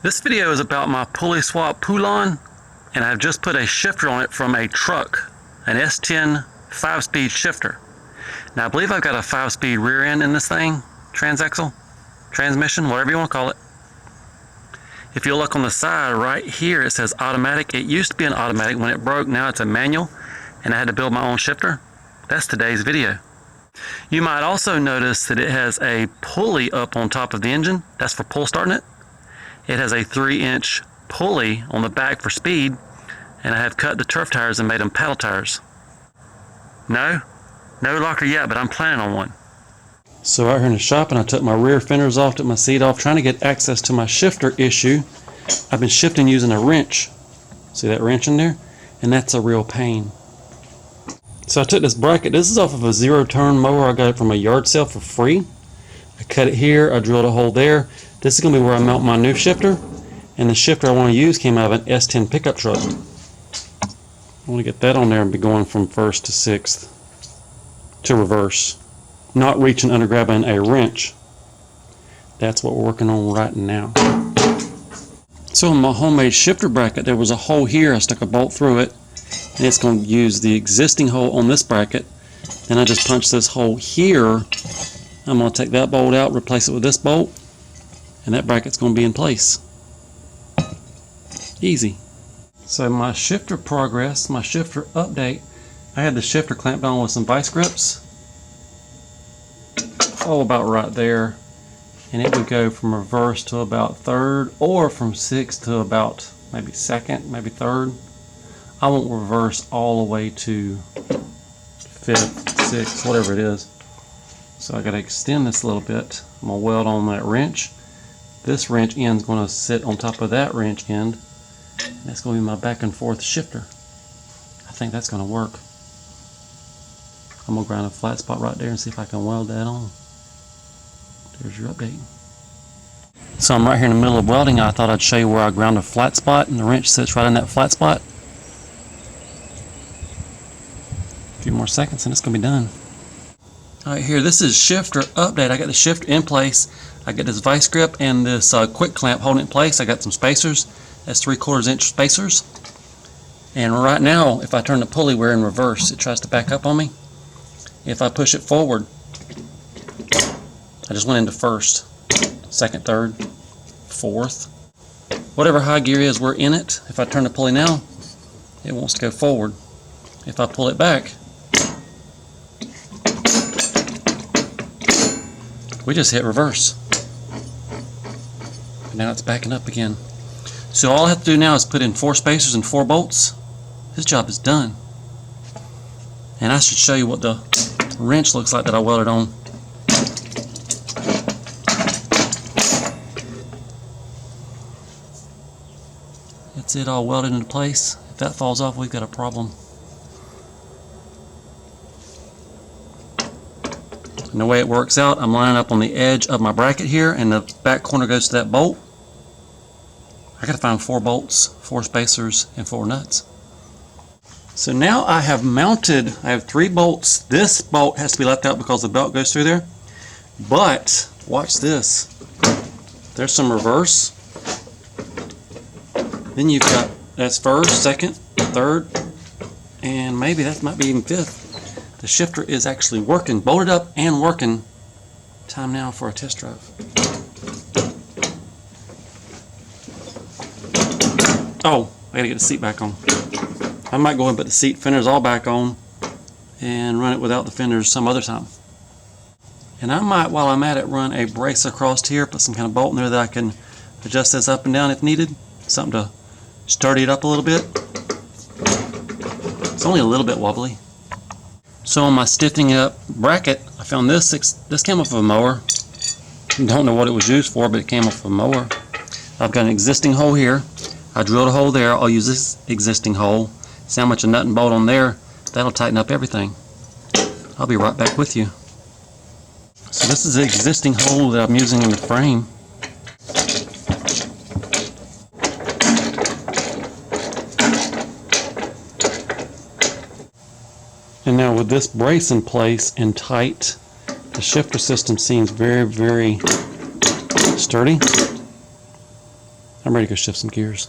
This video is about my pulley swap Poulon, and I've just put a shifter on it from a truck, an S10 5-speed shifter. Now I believe I've got a 5-speed rear end in this thing, transaxle, transmission, whatever you want to call it. If you look on the side right here, it says automatic. It used to be an automatic. When it broke, now it's a manual, and I had to build my own shifter. That's today's video. You might also notice that it has a pulley up on top of the engine. That's for pull starting it. It has a 3-inch pulley on the back for speed, and I have cut the turf tires and made them paddle tires. No locker yet, but I'm planning on one. So out here in the shop, and I took my rear fenders off, took my seat off, trying to get access to my shifter issue. I've been shifting using a wrench. See that wrench in there? And that's a real pain. So I took this bracket. This is off of a 0-turn mower. I got it from a yard sale for free. I cut it here. I drilled a hole there. This is going to be where I mount my new shifter. And the shifter I want to use came out of an S10 pickup truck. I want to get that on there and be going from 1st to 6th to reverse. Not reaching under grabbing a wrench. That's what we're working on right now. So in my homemade shifter bracket, there was a hole here. I stuck a bolt through it, and it's going to use the existing hole on this bracket. Then I just punched this hole here. I'm going to take that bolt out, replace it with this bolt, and that bracket's going to be in place. Easy. So my shifter progress, my shifter update, I had the shifter clamped on with some vice grips. Oh, about right there. And it would go from reverse to about 3rd, or from 6th to about maybe 2nd, maybe 3rd. I won't reverse all the way to 5th, 6th, whatever it is. So I got to extend this a little bit. I'm going to weld on that wrench. This wrench end is going to sit on top of that wrench end. And that's going to be my back and forth shifter. I think that's going to work. I'm going to grind a flat spot right there and see if I can weld that on. There's your update. So I'm right here in the middle of welding. I thought I'd show you where I ground a flat spot, and the wrench sits right in that flat spot. A few more seconds and it's going to be done. Alright, here, this is shifter update. I got the shifter in place. I got this vice grip and this quick clamp holding it in place. I got some spacers. That's 3/4 inch spacers. And right now, if I turn the pulley, we're in reverse. It tries to back up on me. If I push it forward, I just went into 1st, 2nd, 3rd, 4th. Whatever high gear is, we're in it. If I turn the pulley now, it wants to go forward. If I pull it back, we just hit reverse. And now it's backing up again. So all I have to do now is put in 4 spacers and 4 bolts. This job is done. And I should show you what the wrench looks like that I welded on. That's it, all welded into place. If that falls off, we've got a problem. And the way it works out, I'm lining up on the edge of my bracket here, and the back corner goes to that bolt. I gotta find 4 bolts, 4 spacers, and 4 nuts. So now I have mounted, I have 3 bolts. This bolt has to be left out because the belt goes through there. But, watch this. There's some reverse. Then you've got, that's 1st, 2nd, 3rd, and maybe that might be even 5th. The shifter is actually working, bolted up and working. Time now for a test drive. Oh, I gotta get the seat back on. I might go and put the seat fenders all back on and run it without the fenders some other time. And I might, while I'm at it, run a brace across here, put some kind of bolt in there that I can adjust this up and down if needed. Something to sturdy it up a little bit. It's only a little bit wobbly. So on my stiffening up bracket, I found this. This came off of a mower. Don't know what it was used for, but it came off of a mower. I've got an existing hole here. I drilled a hole there. I'll use this existing hole. Sandwich a nut and bolt on there. That'll tighten up everything. I'll be right back with you. So this is the existing hole that I'm using in the frame. And now with this brace in place and tight, the shifter system seems very, very sturdy. I'm ready to go shift some gears.